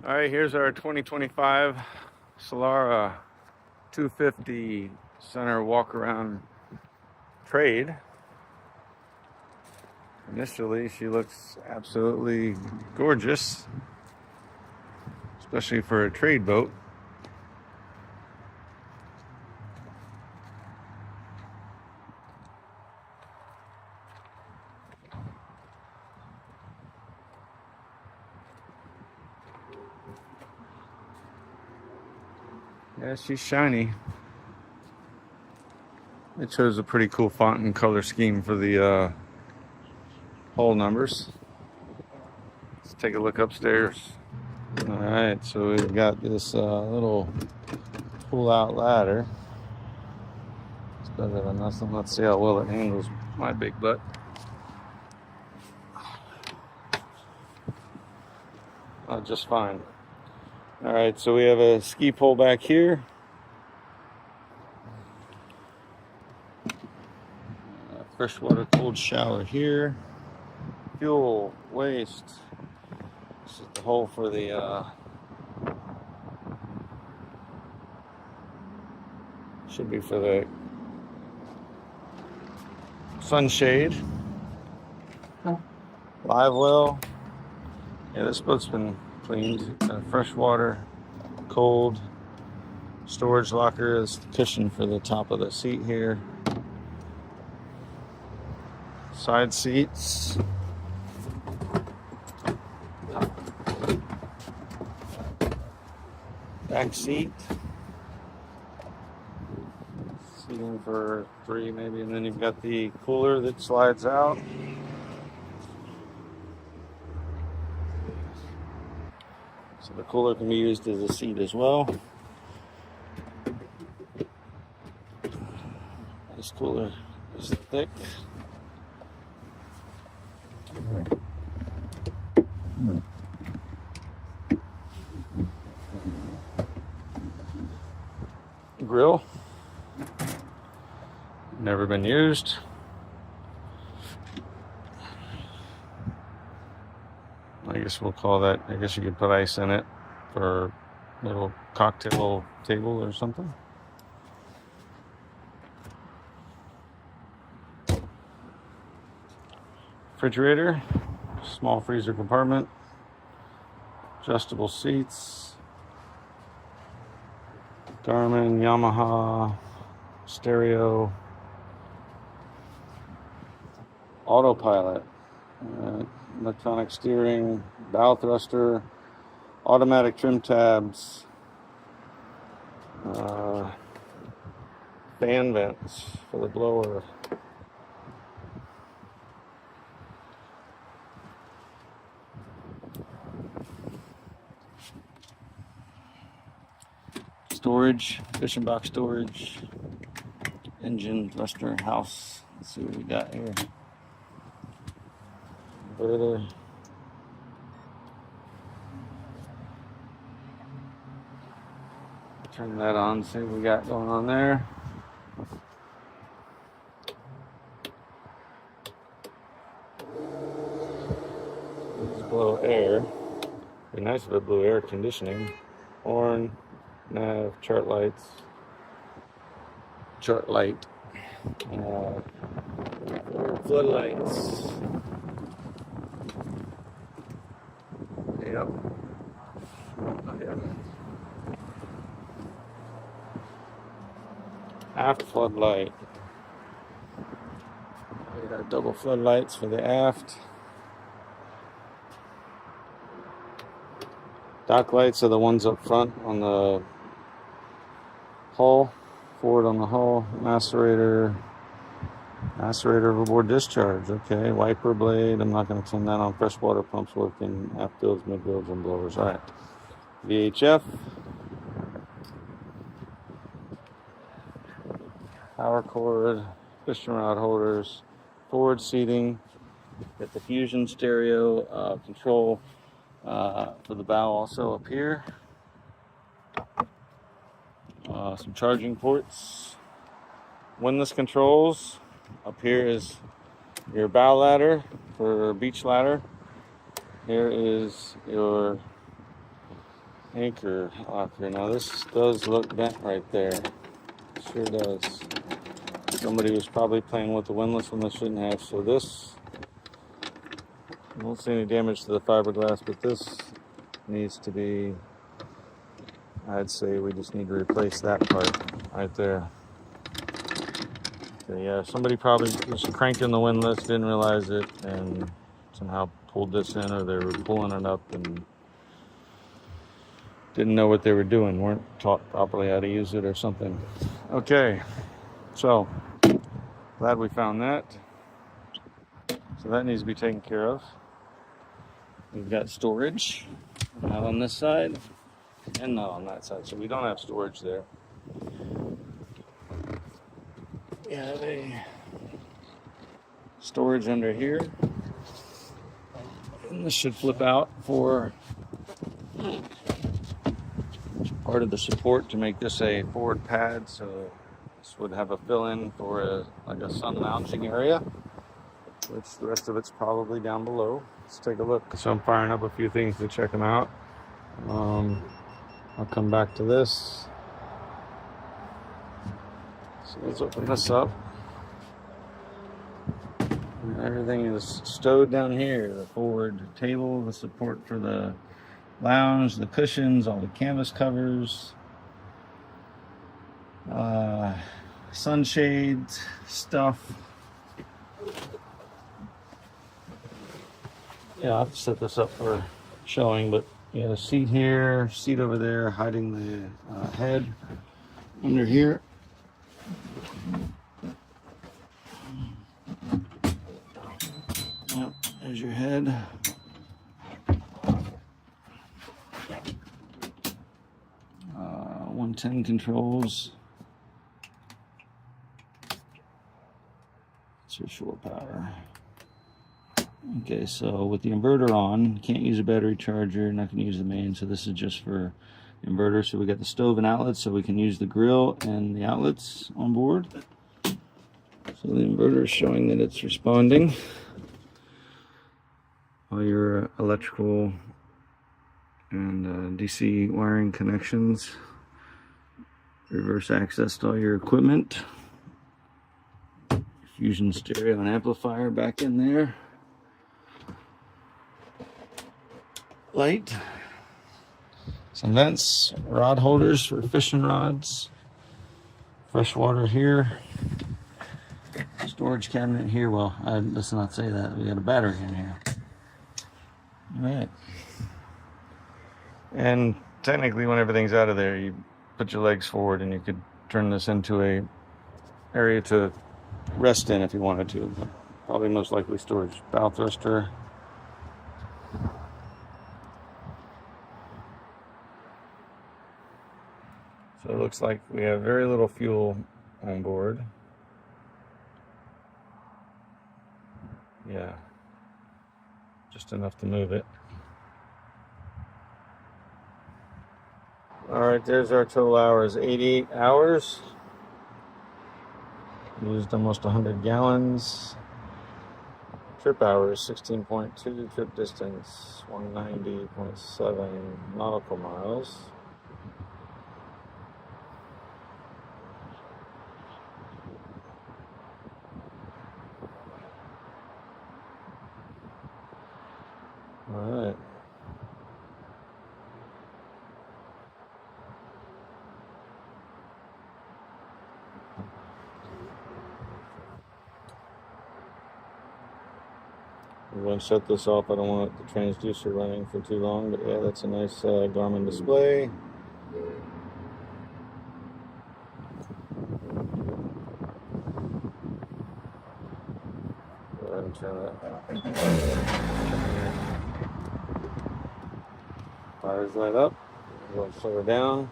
All right, here's our 2025 Solara 250 center walk around trade. Initially, she looks absolutely gorgeous, especially for a trade boat. Yeah, she's shiny. It chose a pretty cool font and color scheme for the hull numbers. Let's take a look upstairs. All right, so we've got this little pull-out ladder. It's better than nothing. Let's see how well it handles my big butt. Just fine. All right, so we have a ski pole back here. Freshwater cold shower here. Fuel, waste. This is the hole for the should be for the sunshade. Live well. Yeah, this boat's been cleaned. Freshwater, cold. Storage locker is the cushion for the top of the seat here. Side seats. Back seat. Seating for 3 maybe, and then you've got the cooler that slides out. So the cooler can be used as a seat as well. This cooler is thick. Grill. Never been used. I guess we'll call that, I guess you could put ice in it for a little cocktail table or something. Refrigerator, small freezer compartment, adjustable seats, Garmin, Yamaha, stereo, autopilot, electronic steering, bow thruster, automatic trim tabs, fan vents for the blower. Storage, fishing box storage, engine, thruster, house. Let's see what we got here. Inverter. Turn that on, see what we got going on there. Let's blow air. Be nice if it blew air conditioning. Horn, nav, chart lights. Chart light. Floodlights. Yep. Aft floodlight. We got double floodlights for the aft. Dock lights are the ones up front on the hull, forward on the hull. Macerator overboard discharge. Okay, wiper blade. I'm not going to turn that on. Freshwater pumps working. Aft builds, mid builds, and blowers. All right. VHF. Power cord. Fishing rod holders. Forward seating. Got the Fusion stereo control for the bow also up here. Some charging ports. Windlass controls. Up here is your bow ladder for beach ladder. Here is your anchor locker. Now this does look bent right there. Sure does. Somebody was probably playing with the windlass when they shouldn't have. So this, I don't see any damage to the fiberglass, but this needs to be, I'd say we just need to replace that part right there. So yeah, somebody probably was cranking the windlass, didn't realize it, and somehow pulled this in, or they were pulling it up and didn't know what they were doing, weren't taught properly how to use it or something. Okay, so glad we found that. So that needs to be taken care of. We've got storage, not on this side and not on that side, so we don't have storage there. We have a storage under here, and this should flip out for part of the support to make this a forward pad. So this would have a fill-in for like a sun lounging area, which the rest of it's probably down below. Let's take a look. So I'm firing up a few things to check them out. I'll come back to this. So let's open this up. Everything is stowed down here. The forward table, the support for the lounge, the cushions, all the canvas covers, sunshades, stuff. Yeah, I'll have to set this up for showing, but yeah, a seat here, seat over there, hiding the head under here. Yep, there's your head. 110 controls. That's your shore power. Okay, so with the inverter on, can't use a battery charger, not going to use the main, so this is just for inverter. So we got the stove and outlets, so we can use the grill and the outlets on board. So the inverter is showing that it's responding. All your electrical and DC wiring connections. Reverse access to all your equipment. Fusion stereo and amplifier back in there. Light. Some vents, rod holders for fishing rods. Fresh water here. Storage cabinet here. Well, let's not say that. We got a battery in here. All right. And technically, when everything's out of there, you put your legs forward and you could turn this into a area to rest in if you wanted to. Probably most likely storage. Bow thruster. So it looks like we have very little fuel on board. Yeah, just enough to move it. All right, there's our total hours, 88 hours. Used almost 100 gallons. Trip hours, 16.2. Trip distance, 190.7 nautical miles. All right. I'm going to shut this off. I don't want the transducer running for too long, but yeah, that's a nice Garmin display. Go ahead and turn that. Fires right up. We'll slow her down.